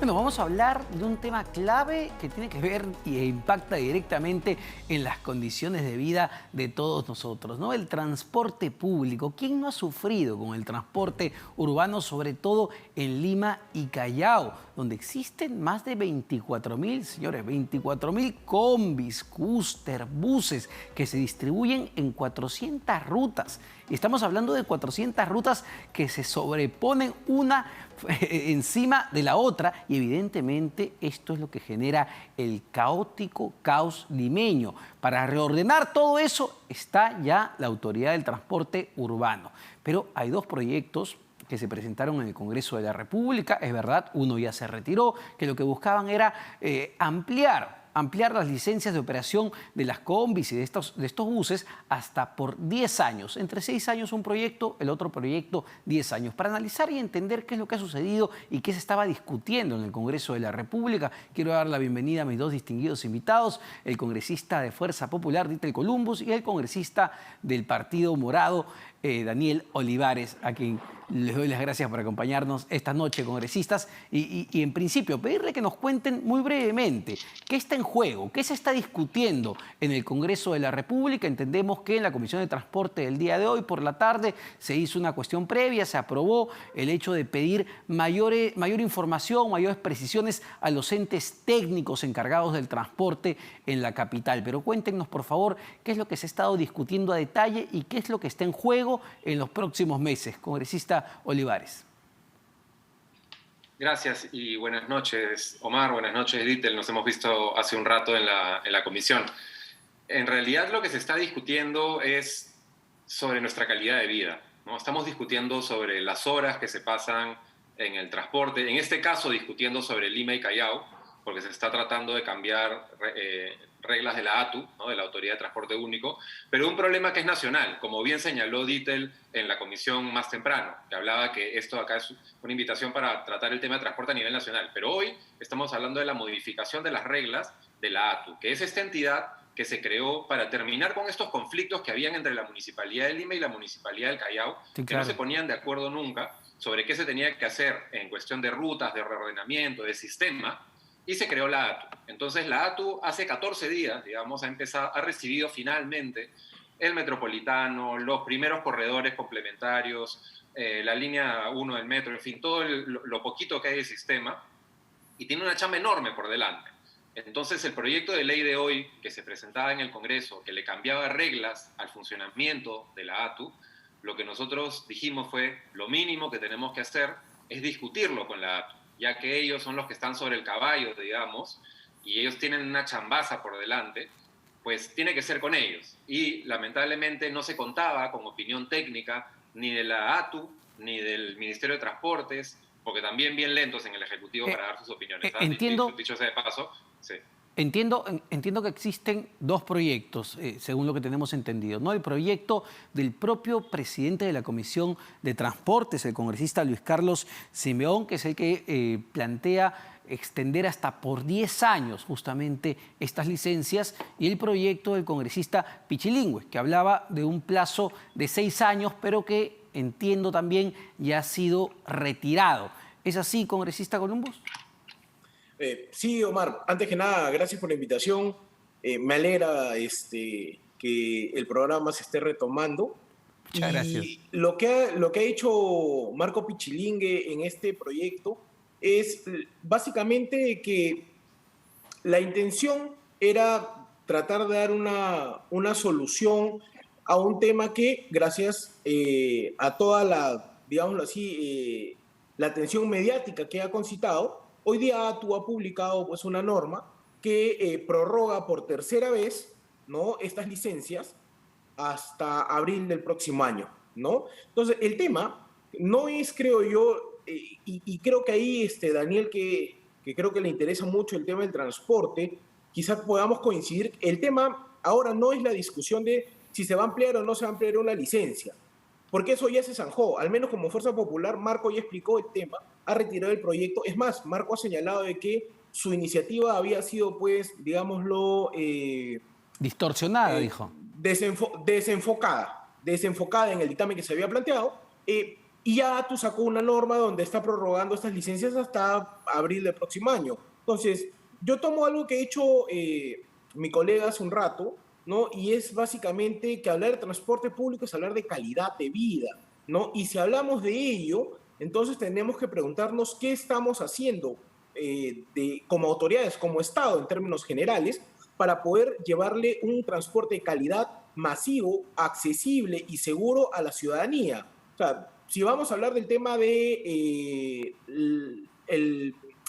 Bueno, vamos a hablar de un tema clave que tiene que ver e impacta directamente en las condiciones de vida de todos nosotros, ¿no? El transporte público. ¿Quién no ha sufrido con el transporte urbano, sobre todo en Lima y Callao, donde existen más de 24.000, señores, 24.000 combis, cúster, buses que se distribuyen en 400 rutas? Y estamos hablando de 400 rutas que se sobreponen una encima de la otra, y evidentemente esto es lo que genera el caótico caos limeño. Para reordenar todo eso está ya la Autoridad del Transporte Urbano. Pero hay dos proyectos que se presentaron en el Congreso de la República. Es verdad, uno ya se retiró, que lo que buscaban era ampliar las licencias de operación de las combis y de estos buses hasta por 10 años. Entre 6 años un proyecto, el otro proyecto 10 años. Para analizar y entender qué es lo que ha sucedido y qué se estaba discutiendo en el Congreso de la República, quiero dar la bienvenida a mis dos distinguidos invitados, el congresista de Fuerza Popular, Dittel Columbus, y el congresista del Partido Morado, Daniel Olivares, a quien les doy las gracias por acompañarnos esta noche, congresistas. Y en principio, pedirle que nos cuenten muy brevemente qué está en juego, qué se está discutiendo en el Congreso de la República. Entendemos que en la Comisión de Transporte del día de hoy, por la tarde, se hizo una cuestión previa, se aprobó el hecho de pedir mayor información, mayores precisiones a los entes técnicos encargados del transporte en la capital. Pero cuéntenos, por favor, qué es lo que se ha estado discutiendo a detalle y qué es lo que está en juego en los próximos meses. Congresista Olivares. Gracias y buenas noches, Omar. Buenas noches, Dittel. Nos hemos visto hace un rato en la comisión. En realidad lo que se está discutiendo es sobre nuestra calidad de vida, ¿no? Estamos discutiendo sobre las horas que se pasan en el transporte, en este caso discutiendo sobre Lima y Callao, porque se está tratando de cambiar reglas de la ATU, ¿no? De la Autoridad de Transporte Único, pero un problema que es nacional, como bien señaló Dittel en la comisión más temprano, que hablaba que esto acá es una invitación para tratar el tema de transporte a nivel nacional, pero hoy estamos hablando de la modificación de las reglas de la ATU, que es esta entidad que se creó para terminar con estos conflictos que habían entre la Municipalidad de Lima y la Municipalidad del Callao, sí, claro, que no se ponían de acuerdo nunca sobre qué se tenía que hacer en cuestión de rutas, de reordenamiento, de sistema, y se creó la ATU. Entonces la ATU hace 14 días, digamos, ha recibido finalmente el Metropolitano, los primeros corredores complementarios, la línea 1 del metro, en fin, todo lo poquito que hay de sistema, y tiene una chamba enorme por delante. Entonces el proyecto de ley de hoy que se presentaba en el Congreso, que le cambiaba reglas al funcionamiento de la ATU, lo que nosotros dijimos fue, lo mínimo que tenemos que hacer es discutirlo con la ATU, ya que ellos son los que están sobre el caballo, digamos, y ellos tienen una chambaza por delante, pues tiene que ser con ellos. Y lamentablemente no se contaba con opinión técnica ni de la ATU, ni del Ministerio de Transportes, porque también bien lentos en el Ejecutivo para dar sus opiniones. Entiendo. Dicho sea de paso, sí. Entiendo que existen dos proyectos, según lo que tenemos entendido, ¿no? El proyecto del propio presidente de la Comisión de Transportes, el congresista Luis Carlos Simeón, que es el que plantea extender hasta por 10 años justamente estas licencias, y el proyecto del congresista Pichilingüe, que hablaba de un plazo de 6 años, pero que entiendo también ya ha sido retirado. ¿Es así, congresista Columbus? Sí, Omar, antes que nada, gracias por la invitación. Me alegra que el programa se esté retomando. Muchas gracias. Y lo que ha hecho Marco Pichilingue en este proyecto es básicamente que la intención era tratar de dar una solución a un tema que, gracias a toda la, digámoslo así, la atención mediática que ha concitado, hoy día ATU ha publicado pues, una norma que prorroga por tercera vez, ¿no?, estas licencias hasta abril del próximo año, ¿no? Entonces, el tema no es, creo yo, y creo que ahí, Daniel, que creo que le interesa mucho el tema del transporte, quizás podamos coincidir. El tema ahora no es la discusión de si se va a ampliar o no se va a ampliar una licencia, porque eso ya se zanjó. Al menos como Fuerza Popular, Marco ya explicó el tema, ha retirado el proyecto. Es más, Marco ha señalado de que su iniciativa había sido, pues, digámoslo... distorsionada, dijo. Desenfocada en el dictamen que se había planteado, Y ya ATU sacó una norma donde está prorrogando estas licencias hasta abril del próximo año. Entonces, yo tomo algo que ha hecho mi colega hace un rato, ¿no? Y es básicamente que hablar de transporte público es hablar de calidad de vida, ¿no? Y si hablamos de ello, entonces tenemos que preguntarnos qué estamos haciendo como autoridades, como Estado en términos generales, para poder llevarle un transporte de calidad masivo, accesible y seguro a la ciudadanía. O sea, si vamos a hablar del tema de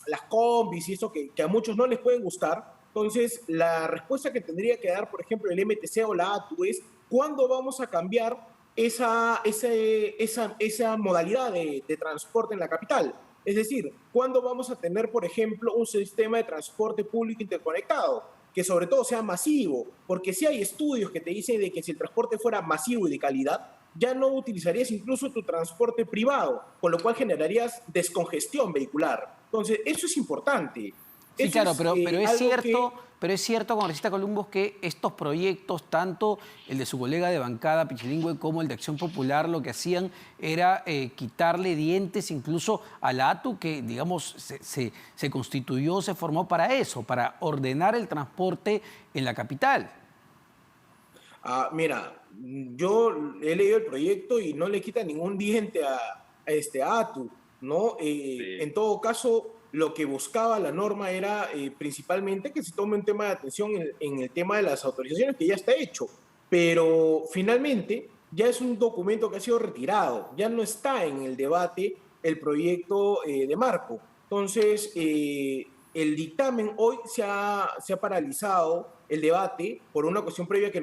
las combis y eso que a muchos no les pueden gustar, entonces la respuesta que tendría que dar, por ejemplo, el MTC o la ATU es ¿cuándo vamos a cambiar esa modalidad de transporte en la capital? Es decir, ¿cuándo vamos a tener, por ejemplo, un sistema de transporte público interconectado? Que sobre todo sea masivo, porque si hay estudios que te dicen de que si el transporte fuera masivo y de calidad, ya no utilizarías incluso tu transporte privado, con lo cual generarías descongestión vehicular. Entonces, eso es importante. Sí, Eso claro, es pero es cierto, congresista Columbus, que estos proyectos, tanto el de su colega de bancada Pichilingüe como el de Acción Popular, lo que hacían era quitarle dientes incluso a la ATU, que, digamos, se constituyó, se formó para eso, para ordenar el transporte en la capital. Mira, yo he leído el proyecto y no le quita ningún diente a este ATU, ¿no? Sí. En todo caso, lo que buscaba la norma era principalmente que se tome un tema de atención en el tema de las autorizaciones, que ya está hecho, pero finalmente ya es un documento que ha sido retirado, ya no está en el debate el proyecto de marco. Entonces, el dictamen hoy se ha paralizado el debate por una cuestión previa que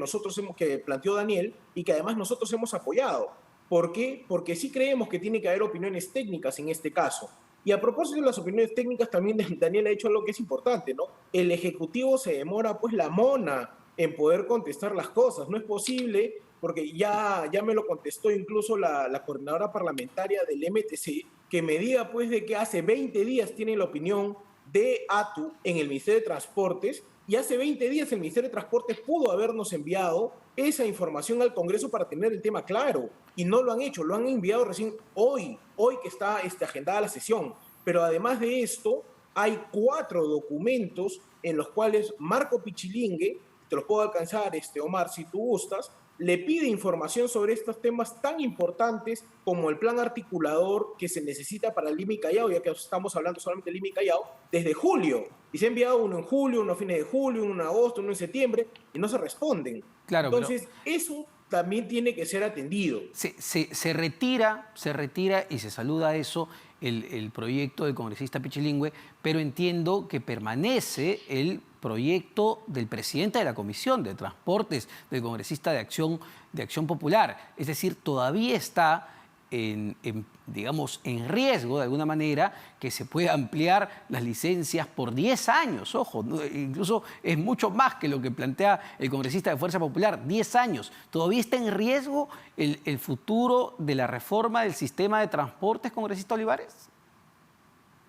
planteó Daniel y que además nosotros hemos apoyado. ¿Por qué? Porque sí creemos que tiene que haber opiniones técnicas en este caso. Y a propósito de las opiniones técnicas, también Daniel ha hecho algo que es importante, ¿no? El Ejecutivo se demora pues la mona en poder contestar las cosas. No es posible, porque ya me lo contestó incluso la coordinadora parlamentaria del MTC, que me diga pues de que hace 20 días tiene la opinión de ATU en el Ministerio de Transportes y hace 20 días el Ministerio de Transportes pudo habernos enviado esa información al Congreso para tener el tema claro y no lo han hecho, lo han enviado recién hoy que está agendada la sesión. Pero además de esto, hay 4 documentos en los cuales Marco Pichilingue, te los puedo alcanzar, Omar, si tú gustas, le pide información sobre estos temas tan importantes como el plan articulador que se necesita para Lima y Callao, ya que estamos hablando solamente de Lima y Callao, desde julio. Y se ha enviado uno en julio, uno a fines de julio, uno en agosto, uno en septiembre, y no se responden. Claro, Entonces, eso también tiene que ser atendido. Se retira y se saluda eso el proyecto del congresista Pichilingüe, pero entiendo que permanece el proyecto del presidente de la Comisión de Transportes, del congresista de Acción Popular. Es decir, todavía está digamos, en riesgo, de alguna manera, que se pueda ampliar las licencias por 10 años. Ojo, incluso es mucho más que lo que plantea el congresista de Fuerza Popular, 10 años. ¿Todavía está en riesgo el futuro de la reforma del sistema de transportes, congresista Olivares?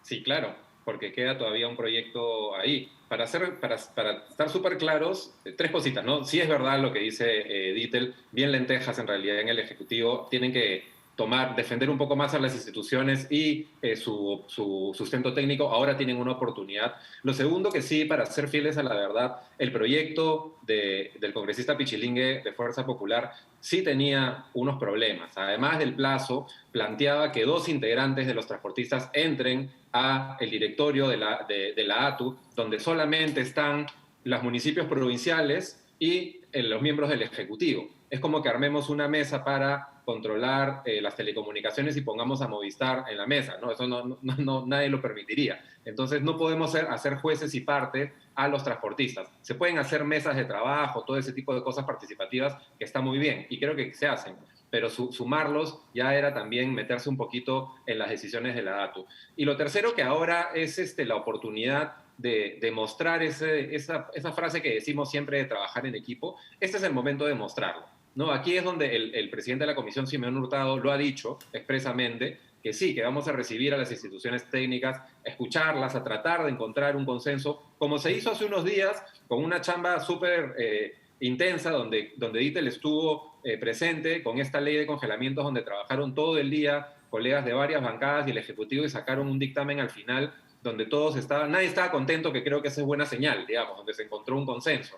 Sí, claro, porque queda todavía un proyecto ahí. Para estar súper claros, 3 cositas, ¿no? Sí es verdad lo que dice Dittel, bien lentejas en realidad en el Ejecutivo, tienen que defender un poco más a las instituciones y su sustento técnico, ahora tienen una oportunidad. Lo segundo que sí, para ser fieles a la verdad, el proyecto del congresista Pichilingue de Fuerza Popular sí tenía unos problemas. Además del plazo, planteaba que 2 integrantes de los transportistas entren a el directorio de la ATU, donde solamente están los municipios provinciales y los miembros del Ejecutivo. Es como que armemos una mesa para controlar las telecomunicaciones y pongamos a Movistar en la mesa, ¿no? Eso nadie lo permitiría. Entonces no podemos hacer jueces y parte a los transportistas. Se pueden hacer mesas de trabajo, todo ese tipo de cosas participativas que está muy bien y creo que se hacen, pero sumarlos ya era también meterse un poquito en las decisiones de la ATU. Y lo tercero que ahora es la oportunidad de mostrar esa frase que decimos siempre de trabajar en equipo. Este es el momento de mostrarlo, ¿no? Aquí es donde el presidente de la Comisión, Simeón Hurtado, lo ha dicho expresamente, que sí, que vamos a recibir a las instituciones técnicas, a escucharlas, a tratar de encontrar un consenso, como se hizo hace unos días con una chamba súper intensa, donde Dittel estuvo presente con esta ley de congelamientos, donde trabajaron todo el día colegas de varias bancadas y el Ejecutivo y sacaron un dictamen al final donde nadie estaba contento, que creo que esa es buena señal, digamos, donde se encontró un consenso.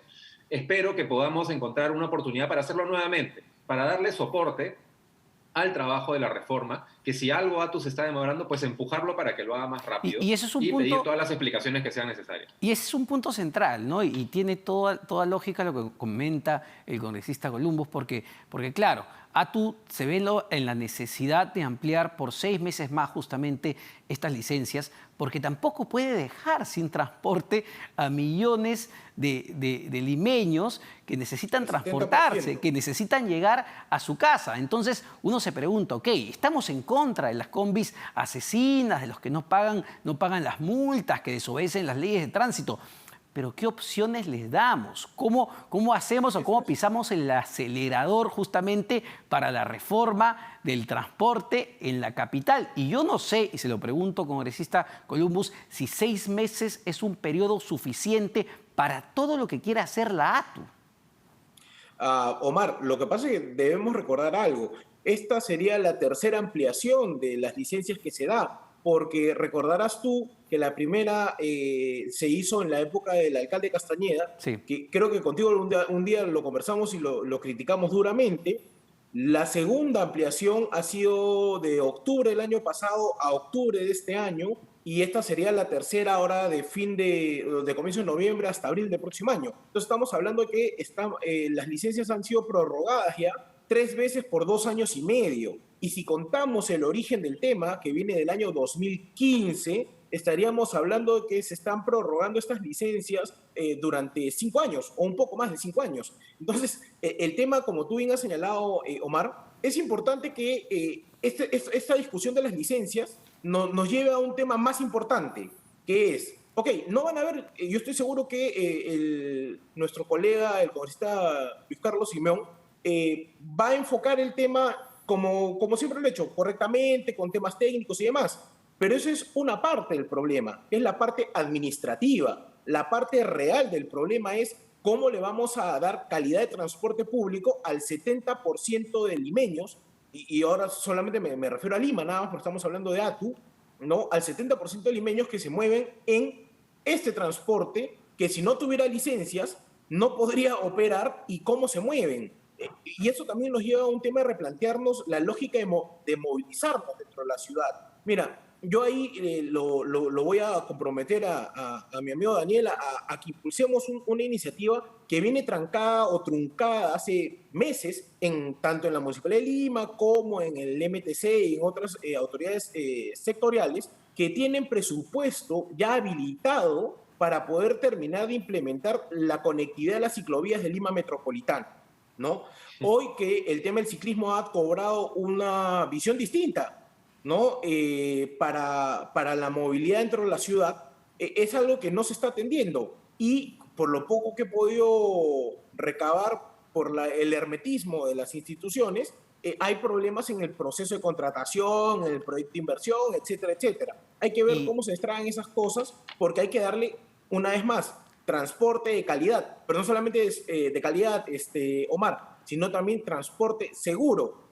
Espero que podamos encontrar una oportunidad para hacerlo nuevamente, para darle soporte al trabajo de la reforma, que si algo ATU se está demorando, pues empujarlo para que lo haga más rápido Y ese es un y punto, pedir todas las explicaciones que sean necesarias. y ese es un punto central, ¿no? Y tiene toda lógica lo que comenta el congresista Columbus, porque claro, ATU se ve en la necesidad de ampliar por 6 meses más justamente estas licencias, porque tampoco puede dejar sin transporte a millones de limeños que necesitan El transportarse, 70%. que necesitan llegar a su casa. Entonces uno se pregunta, ok, estamos en contra de las combis asesinas, de los que no pagan las multas, que desobedecen las leyes de tránsito, pero ¿qué opciones les damos? ¿Cómo hacemos o cómo pisamos el acelerador justamente para la reforma del transporte en la capital? Y yo no sé, y se lo pregunto, congresista Columbus, si 6 meses es un periodo suficiente para todo lo que quiera hacer la ATU. Omar, lo que pasa es que debemos recordar algo. Esta sería la tercera ampliación de las licencias que se da, porque recordarás tú que la primera se hizo en la época del alcalde Castañeda, Sí. que creo que contigo un día lo conversamos y lo criticamos duramente. La segunda ampliación ha sido de octubre del año pasado a octubre de este año, y esta sería la tercera ahora de comienzo de noviembre hasta abril del próximo año. Entonces estamos hablando de que las licencias han sido prorrogadas ya 3 veces por 2 años y medio. Y si contamos el origen del tema, que viene del año 2015, estaríamos hablando de que se están prorrogando estas licencias durante 5 años o un poco más de 5 años. Entonces, el tema, como tú bien has señalado, Omar, es importante que esta discusión de las licencias nos lleve a un tema más importante, que es, ok, no van a haber, yo estoy seguro que nuestro colega, el congresista Luis Carlos Simeón, va a enfocar el tema como siempre lo he hecho, correctamente, con temas técnicos y demás. Pero eso es una parte del problema, es la parte administrativa. La parte real del problema es cómo le vamos a dar calidad de transporte público al 70% de limeños, y ahora solamente me refiero a Lima, nada más porque estamos hablando de ATU, ¿no? Al 70% de limeños que se mueven en este transporte, que si no tuviera licencias, no podría operar, y cómo se mueven. Y eso también nos lleva a un tema de replantearnos la lógica de movilizarnos dentro de la ciudad. Mira, yo ahí lo voy a comprometer a mi amigo Daniel a que impulsemos una iniciativa que viene trancada o truncada hace meses, tanto en la Municipalidad de Lima como en el MTC y en otras autoridades sectoriales, que tienen presupuesto ya habilitado para poder terminar de implementar la conectividad de las ciclovías de Lima Metropolitana, ¿no? Hoy que el tema del ciclismo ha cobrado una visión distinta, ¿no? Para la movilidad dentro de la ciudad, es algo que no se está atendiendo. Y por lo poco que he podido recabar por el hermetismo de las instituciones, hay problemas en el proceso de contratación, en el proyecto de inversión, etcétera, etcétera. Hay que ver cómo se extraen esas cosas, porque hay que darle, una vez más, transporte de calidad, pero no solamente de calidad, Omar, sino también transporte seguro.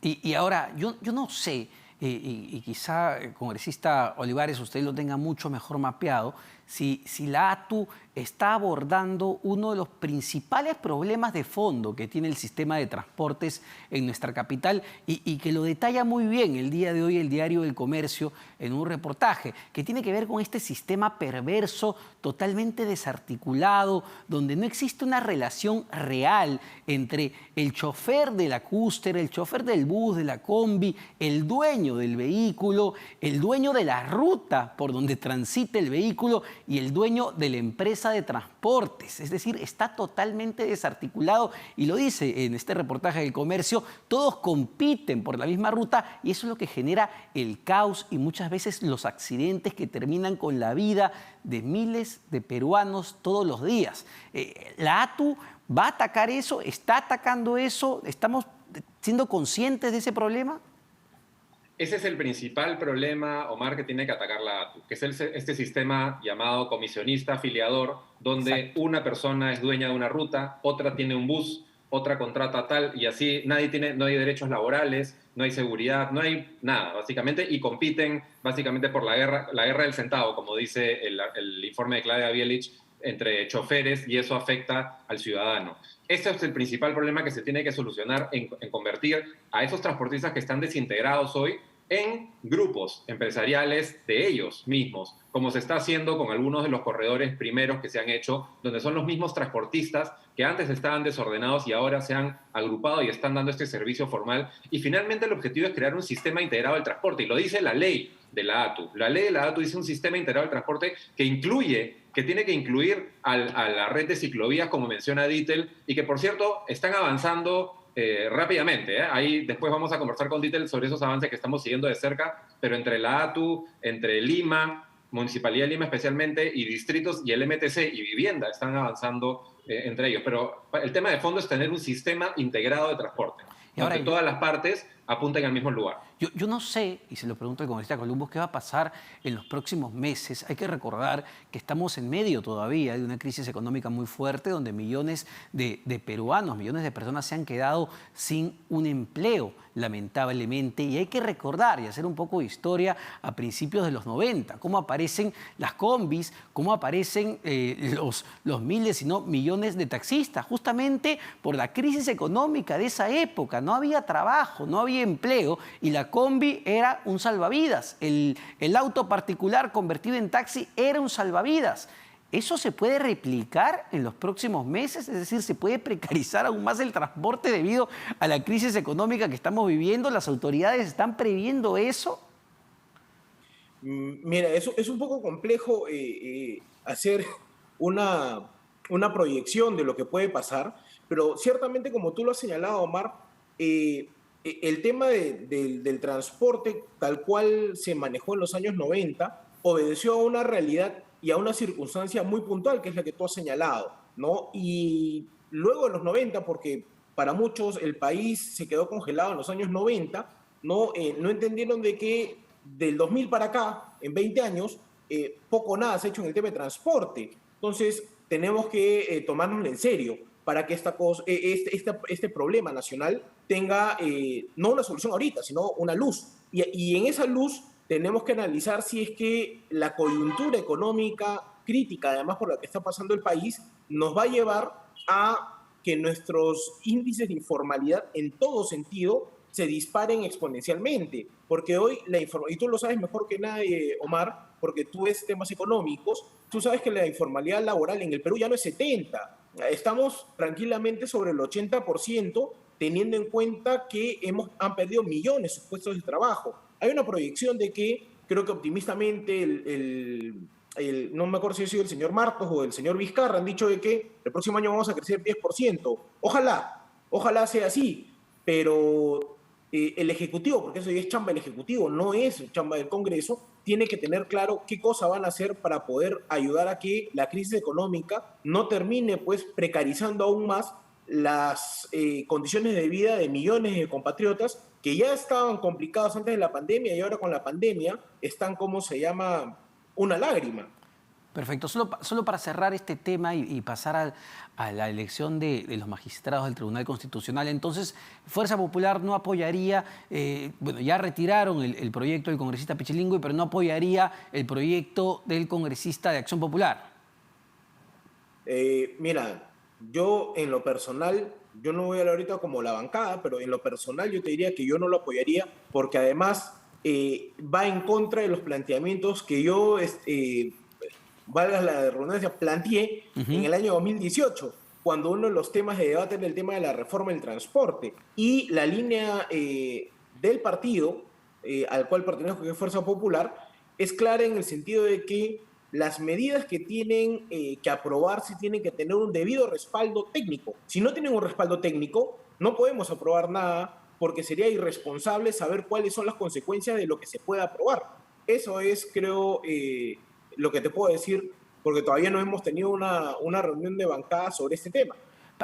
Y ahora, yo no sé, y quizá, congresista Olivares, usted lo tenga mucho mejor mapeado, si la ATU está abordando uno de los principales problemas de fondo que tiene el sistema de transportes en nuestra capital, y que lo detalla muy bien el día de hoy el Diario del Comercio en un reportaje, que tiene que ver con este sistema perverso, totalmente desarticulado, donde no existe una relación real entre el chofer de la cúster, el chofer del bus, de la combi, el dueño del vehículo, el dueño de la ruta por donde transite el vehículo y el dueño de la empresa de transportes. Es decir, está totalmente desarticulado, y lo dice en este reportaje del Comercio, todos compiten por la misma ruta, y eso es lo que genera el caos y muchas veces los accidentes que terminan con la vida de miles de peruanos todos los días. La ATU va a atacar eso, está atacando eso, ¿estamos siendo conscientes de ese problema? Ese es el principal problema, Omar, que tiene que atacar la ATU, que es este sistema llamado comisionista afiliador, donde una persona es dueña de una ruta, otra tiene un bus, otra contrata tal, y así no hay derechos laborales, no hay seguridad, no hay nada, básicamente, y compiten básicamente por la guerra del centavo, como dice el informe de Claudia Bielich, entre choferes, y eso afecta al ciudadano. Este es el principal problema que se tiene que solucionar en convertir a esos transportistas que están desintegrados hoy en grupos empresariales de ellos mismos, como se está haciendo con algunos de los corredores primeros que se han hecho, donde son los mismos transportistas que antes estaban desordenados y ahora se han agrupado y están dando este servicio formal. Y finalmente el objetivo es crear un sistema integrado del transporte, y lo dice la ley de la ATU. La ley de la ATU dice un sistema integrado del transporte que tiene que incluir a la red de ciclovías, como menciona Dittel, y que, por cierto, están avanzando rápidamente. Ahí después vamos a conversar con Dittel sobre esos avances que estamos siguiendo de cerca, pero entre la ATU, entre Lima, Municipalidad de Lima especialmente, y distritos y el MTC y vivienda están avanzando entre ellos. Pero el tema de fondo es tener un sistema integrado de transporte, donde todas las partes apunten al mismo lugar. Yo no sé, y se lo pregunto al congresista Columbus, qué va a pasar en los próximos meses. Hay que recordar que estamos en medio todavía de una crisis económica muy fuerte, donde millones de peruanos, millones de personas se han quedado sin un empleo, lamentablemente. Y hay que recordar y hacer un poco de historia a principios de los 90, cómo aparecen las combis, cómo aparecen los miles, si no millones de taxistas, justamente por la crisis económica de esa época. No había trabajo, no había empleo, y la combi era un salvavidas. El auto particular convertido en taxi era un salvavidas. ¿Eso se puede replicar en los próximos meses? Es decir, ¿se puede precarizar aún más el transporte debido a la crisis económica que estamos viviendo? ¿Las autoridades están previendo eso? Mira, eso es un poco complejo hacer una proyección de lo que puede pasar, pero ciertamente, como tú lo has señalado, Omar, el tema del transporte tal cual se manejó en los años 90 obedeció a una realidad y a una circunstancia muy puntual, que es la que tú has señalado, ¿no? Y luego de los 90, porque para muchos el país se quedó congelado en los años 90, ¿no? No entendieron de que del 2000 para acá, en 20 años, poco o nada se ha hecho en el tema de transporte. Entonces, tenemos que tomárnoslo en serio para que este problema nacional tenga no una solución ahorita, sino una luz. Y en esa luz tenemos que analizar si es que la coyuntura económica crítica, además por la que está pasando el país, nos va a llevar a que nuestros índices de informalidad en todo sentido se disparen exponencialmente. Porque hoy y tú lo sabes mejor que nadie, Omar, porque tú ves temas económicos, tú sabes que la informalidad laboral en el Perú ya no es 70%. Estamos tranquilamente sobre el 80%, teniendo en cuenta que han perdido millones sus puestos de trabajo. Hay una proyección de que, creo que optimistamente, no me acuerdo si ha sido el señor Martos o el señor Vizcarra, han dicho de que el próximo año vamos a crecer 10%. Ojalá sea así, pero el Ejecutivo, porque eso ya es chamba del Ejecutivo, no es chamba del Congreso, tiene que tener claro qué cosa van a hacer para poder ayudar a que la crisis económica no termine pues precarizando aún más las condiciones de vida de millones de compatriotas que ya estaban complicados antes de la pandemia y ahora con la pandemia están, como se llama, una lágrima. Perfecto. Solo para cerrar este tema y pasar a la elección de los magistrados del Tribunal Constitucional. Entonces, Fuerza Popular no apoyaría, bueno, ya retiraron el proyecto del congresista Pichilingüe, pero no apoyaría el proyecto del congresista de Acción Popular. Mira, yo en lo personal, yo no voy a hablar ahorita como la bancada, pero en lo personal yo te diría que yo no lo apoyaría porque además va en contra de los planteamientos que yo valga la redundancia, planteé en el año 2018, cuando uno de los temas de debate era el tema de la reforma del transporte. Y la línea del partido al cual pertenezco, que es Fuerza Popular, es clara en el sentido de que las medidas que tienen que aprobarse tienen que tener un debido respaldo técnico. Si no tienen un respaldo técnico, no podemos aprobar nada porque sería irresponsable saber cuáles son las consecuencias de lo que se pueda aprobar. Eso es, creo, lo que te puedo decir, porque todavía no hemos tenido una reunión de bancada sobre este tema.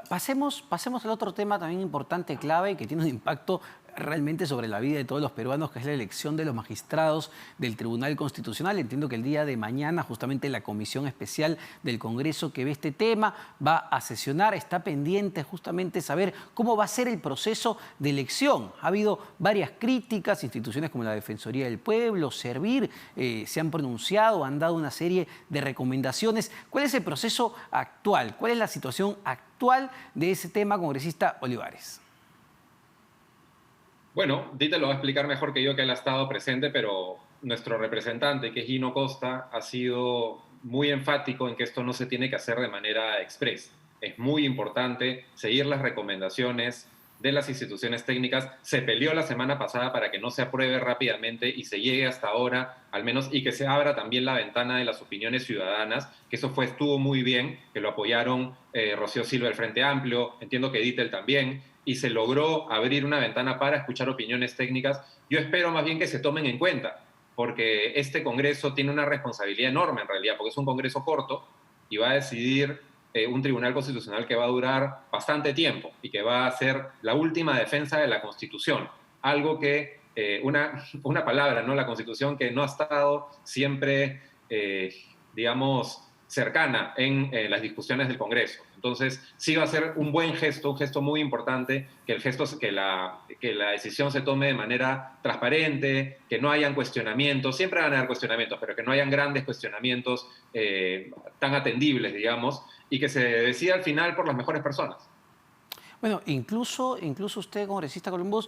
Pasemos al otro tema también importante, clave, que tiene un impacto realmente sobre la vida de todos los peruanos, que es la elección de los magistrados del Tribunal Constitucional. Entiendo que el día de mañana justamente la comisión especial del Congreso que ve este tema va a sesionar, está pendiente justamente saber cómo va a ser el proceso de elección. Ha habido varias críticas, instituciones como la Defensoría del Pueblo, Servir, se han pronunciado, han dado una serie de recomendaciones. ¿Cuál es el proceso actual? ¿Cuál es la situación actual de ese tema, congresista Olivares? Bueno, Dita lo va a explicar mejor que yo, que él ha estado presente, pero nuestro representante, que es Gino Costa, ha sido muy enfático en que esto no se tiene que hacer de manera express. Es muy importante seguir las recomendaciones de las instituciones técnicas. Se peleó la semana pasada para que no se apruebe rápidamente y se llegue hasta ahora, al menos, y que se abra también la ventana de las opiniones ciudadanas, que eso estuvo muy bien, que lo apoyaron Rocío Silva del Frente Amplio, entiendo que Ditel también, y se logró abrir una ventana para escuchar opiniones técnicas. Yo espero más bien que se tomen en cuenta, porque este Congreso tiene una responsabilidad enorme en realidad, porque es un Congreso corto y va a decidir un Tribunal Constitucional que va a durar bastante tiempo y que va a ser la última defensa de la Constitución. Algo que, una palabra, ¿no? La Constitución que no ha estado siempre, digamos, cercana en las discusiones del Congreso. Entonces, sí va a ser un buen gesto, un gesto muy importante, que la decisión se tome de manera transparente, que no hayan cuestionamientos, siempre van a haber cuestionamientos, pero que no hayan grandes cuestionamientos tan atendibles, digamos, y que se decida al final por las mejores personas. Bueno, incluso usted, congresista Columbus,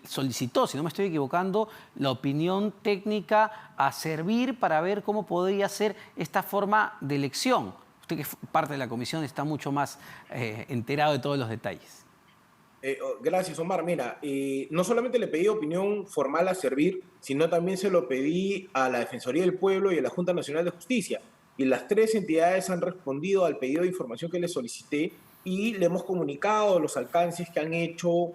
solicitó, si no me estoy equivocando, la opinión técnica a Servir para ver cómo podría ser esta forma de elección. Usted, que es parte de la comisión, está mucho más enterado de todos los detalles. Gracias, Omar. Mira, no solamente le pedí opinión formal a Servir, sino también se lo pedí a la Defensoría del Pueblo y a la Junta Nacional de Justicia. Y las tres entidades han respondido al pedido de información que les solicité y le hemos comunicado los alcances que han hecho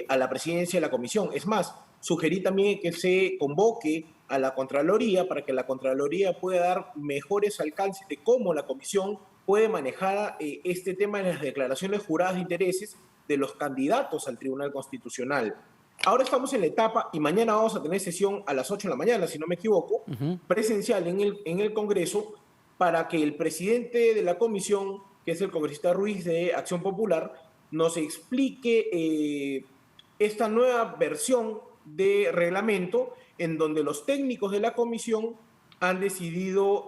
a la presidencia de la comisión. Es más, sugerí también que se convoque a la Contraloría para que la Contraloría pueda dar mejores alcances de cómo la comisión puede manejar este tema de las declaraciones juradas de intereses de los candidatos al Tribunal Constitucional. Ahora estamos en la etapa, y mañana vamos a tener sesión a las 8 de la mañana, si no me equivoco, presencial en el Congreso, para que el presidente de la comisión, que es el congresista Ruiz de Acción Popular, nos explique esta nueva versión de reglamento en donde los técnicos de la comisión han decidido,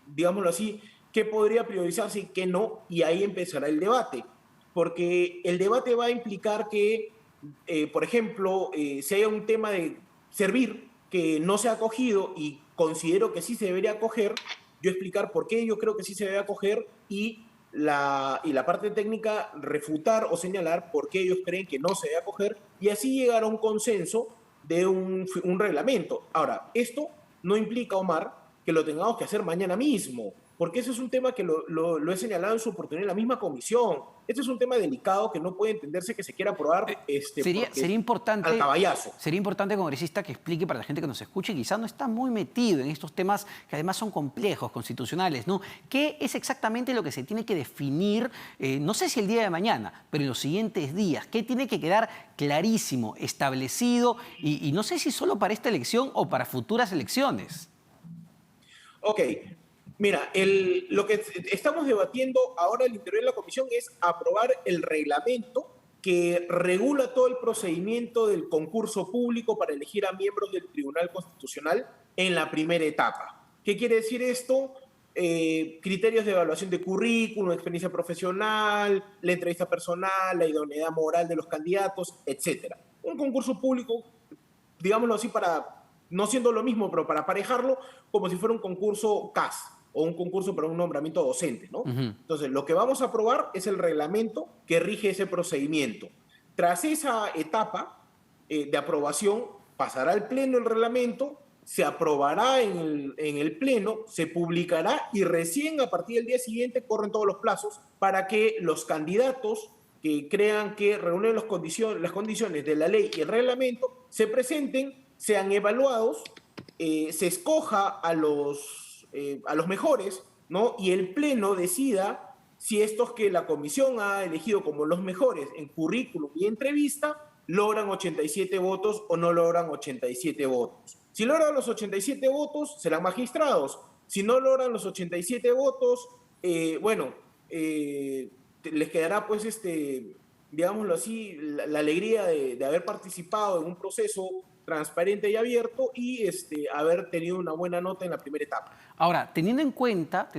digámoslo así, qué podría priorizarse y qué no, y ahí empezará el debate. Porque el debate va a implicar que, por ejemplo, si hay un tema de Servir que no se ha acogido y considero que sí se debería acoger, yo explicar por qué yo creo que sí se debe acoger y la parte técnica refutar o señalar por qué ellos creen que no se debe acoger y así llegar a un consenso de un reglamento. Ahora, esto no implica, Omar, que lo tengamos que hacer mañana mismo, porque ese es un tema que lo he señalado en su oportunidad en la misma comisión. Este es un tema delicado que no puede entenderse que se quiera aprobar sería importante, al caballazo. Sería importante, congresista, que explique para la gente que nos escuche y quizás no está muy metido en estos temas que además son complejos, constitucionales, ¿no? ¿Qué es exactamente lo que se tiene que definir, no sé si el día de mañana, pero en los siguientes días? ¿Qué tiene que quedar clarísimo, establecido? Y no sé si solo para esta elección o para futuras elecciones. Ok. Mira, lo que estamos debatiendo ahora al interior de la comisión es aprobar el reglamento que regula todo el procedimiento del concurso público para elegir a miembros del Tribunal Constitucional en la primera etapa. ¿Qué quiere decir esto? Criterios de evaluación de currículum, experiencia profesional, la entrevista personal, la idoneidad moral de los candidatos, etc. Un concurso público, digámoslo así, no siendo lo mismo, pero para aparejarlo como si fuera un concurso CAS o un concurso para un nombramiento docente, ¿no? Entonces, lo que vamos a aprobar es el reglamento que rige ese procedimiento. Tras esa etapa de aprobación, pasará al Pleno el reglamento, se aprobará en el Pleno, se publicará y recién a partir del día siguiente corren todos los plazos para que los candidatos que crean que reúnen las condiciones de la ley y el reglamento se presenten, sean evaluados, se escoja a los mejores, ¿no? Y el Pleno decida si estos que la comisión ha elegido como los mejores en currículum y entrevista logran 87 votos o no logran 87 votos. Si logran los 87 votos, serán magistrados. Si no logran los 87 votos, les quedará, pues, digámoslo así, la alegría de haber participado en un proceso transparente y abierto y haber tenido una buena nota en la primera etapa. Ahora, teniendo en cuenta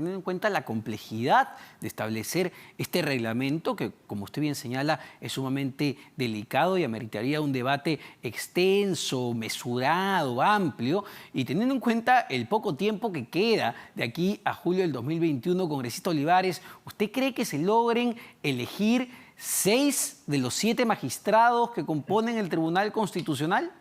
la complejidad de establecer este reglamento, que como usted bien señala, es sumamente delicado y ameritaría un debate extenso, mesurado, amplio, y teniendo en cuenta el poco tiempo que queda de aquí a julio del 2021, congresista Olivares, ¿usted cree que se logren elegir 6 de los 7 magistrados que componen el Tribunal Constitucional?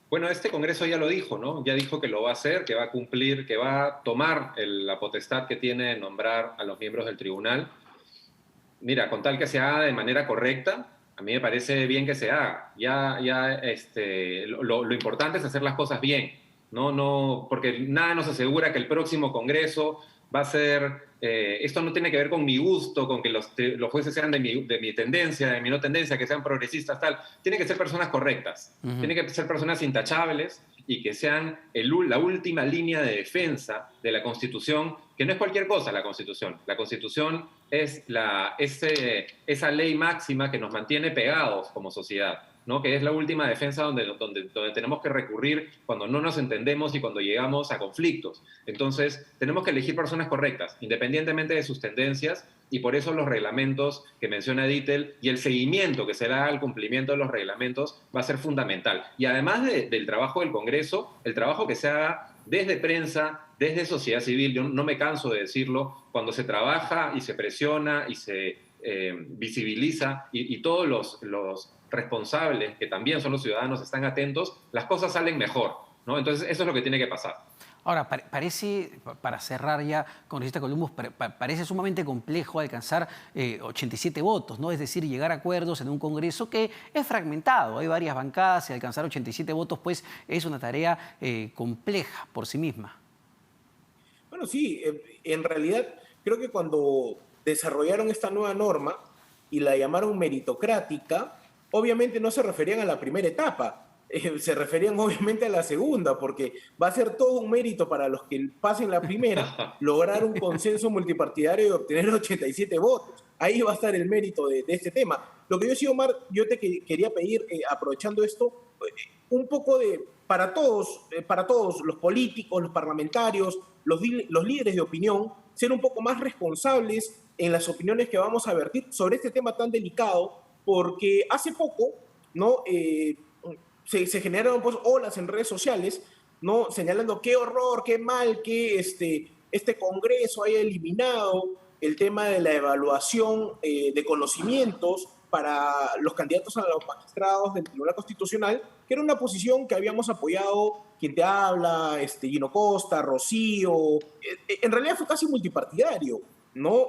Bueno, este Congreso ya lo dijo, ¿no? Ya dijo que lo va a hacer, que va a cumplir, que va a tomar la potestad que tiene de nombrar a los miembros del tribunal. Mira, con tal que se haga de manera correcta, a mí me parece bien que se haga. Lo importante es hacer las cosas bien, ¿no? Porque nada nos asegura que el próximo Congreso va a ser... esto no tiene que ver con mi gusto, con que los jueces sean de mi tendencia, de mi no tendencia, que sean progresistas, tal. Tienen que ser personas correctas, tienen que ser personas intachables y que sean la última línea de defensa de la Constitución, que no es cualquier cosa la Constitución. La Constitución es esa ley máxima que nos mantiene pegados como sociedad, ¿no? Que es la última defensa donde tenemos que recurrir cuando no nos entendemos y cuando llegamos a conflictos. Entonces, tenemos que elegir personas correctas, independientemente de sus tendencias, y por eso los reglamentos que menciona Dittel y el seguimiento que se da al cumplimiento de los reglamentos va a ser fundamental. Y además del trabajo del Congreso, el trabajo que se haga desde prensa, desde sociedad civil, yo no me canso de decirlo, cuando se trabaja y se presiona y se visibiliza y todos los responsables, que también son los ciudadanos, están atentos, las cosas salen mejor, ¿no? Entonces, eso es lo que tiene que pasar. Ahora, parece, para cerrar ya, congresista Columbus, parece sumamente complejo alcanzar 87 votos, ¿no? Es decir, llegar a acuerdos en un Congreso que es fragmentado, hay varias bancadas y alcanzar 87 votos, pues, es una tarea compleja por sí misma. Bueno, sí, en realidad creo que cuando desarrollaron esta nueva norma y la llamaron meritocrática, obviamente no se referían a la primera etapa, se referían obviamente a la segunda, porque va a ser todo un mérito para los que pasen la primera, lograr un consenso multipartidario y obtener 87 votos. Ahí va a estar el mérito de este tema. Lo que yo sí, Omar, yo te quería pedir, aprovechando esto, un poco para todos, los políticos, los parlamentarios, los líderes de opinión, ser un poco más responsables en las opiniones que vamos a vertir sobre este tema tan delicado, porque hace poco, ¿no? Se generaron, pues, olas en redes sociales, ¿no? Señalando qué horror, qué mal que este Congreso haya eliminado el tema de la evaluación de conocimientos para los candidatos a los magistrados del Tribunal Constitucional, que era una posición que habíamos apoyado quien te habla, Gino Costa, Rocío. En realidad fue casi multipartidario, ¿no?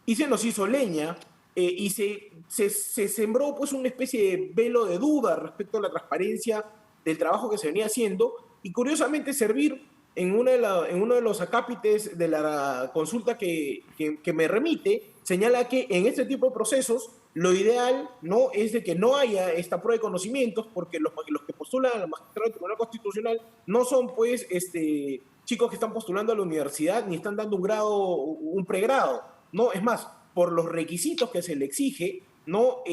Y se nos hizo leña. Y se sembró, pues, una especie de velo de duda respecto a la transparencia del trabajo que se venía haciendo, y curiosamente Servir en uno de los acápites de la consulta que me remite, señala que en este tipo de procesos lo ideal, ¿no?, es de que no haya esta prueba de conocimientos, porque los que postulan a la magistratura del Tribunal Constitucional no son, pues, chicos que están postulando a la universidad ni están dando un pregrado, ¿no? Es más, por los requisitos que se le exige, ¿no?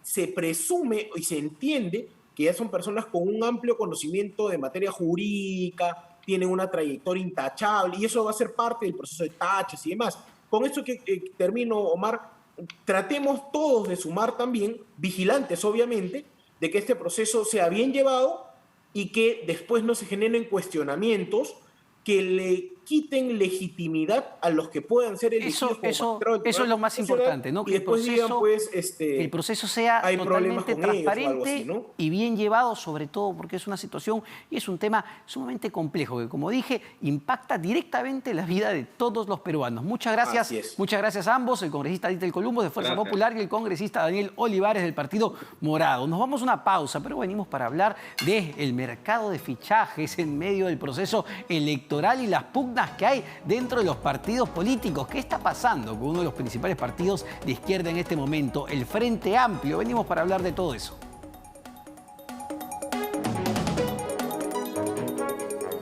Se presume y se entiende que ya son personas con un amplio conocimiento de materia jurídica, tienen una trayectoria intachable, y eso va a ser parte del proceso de taches y demás. Con esto que termino, Omar, tratemos todos de sumar también, vigilantes obviamente, de que este proceso sea bien llevado y que después no se generen cuestionamientos que le quiten legitimidad a los que puedan ser elegidos eso es lo más importante, ¿no? Que después digan, pues, que el proceso sea totalmente transparente así, ¿no? Y bien llevado, sobre todo porque es una situación y es un tema sumamente complejo que, como dije, impacta directamente la vida de todos los peruanos. Muchas gracias a ambos, el congresista Dittel Columbus de Fuerza Popular y el congresista Daniel Olivares del Partido Morado. Nos vamos a una pausa, pero venimos para hablar del mercado de fichajes en medio del proceso electoral y las pugnas que hay dentro de los partidos políticos. ¿Qué está pasando con uno de los principales partidos de izquierda en este momento, el Frente Amplio? Venimos para hablar de todo eso.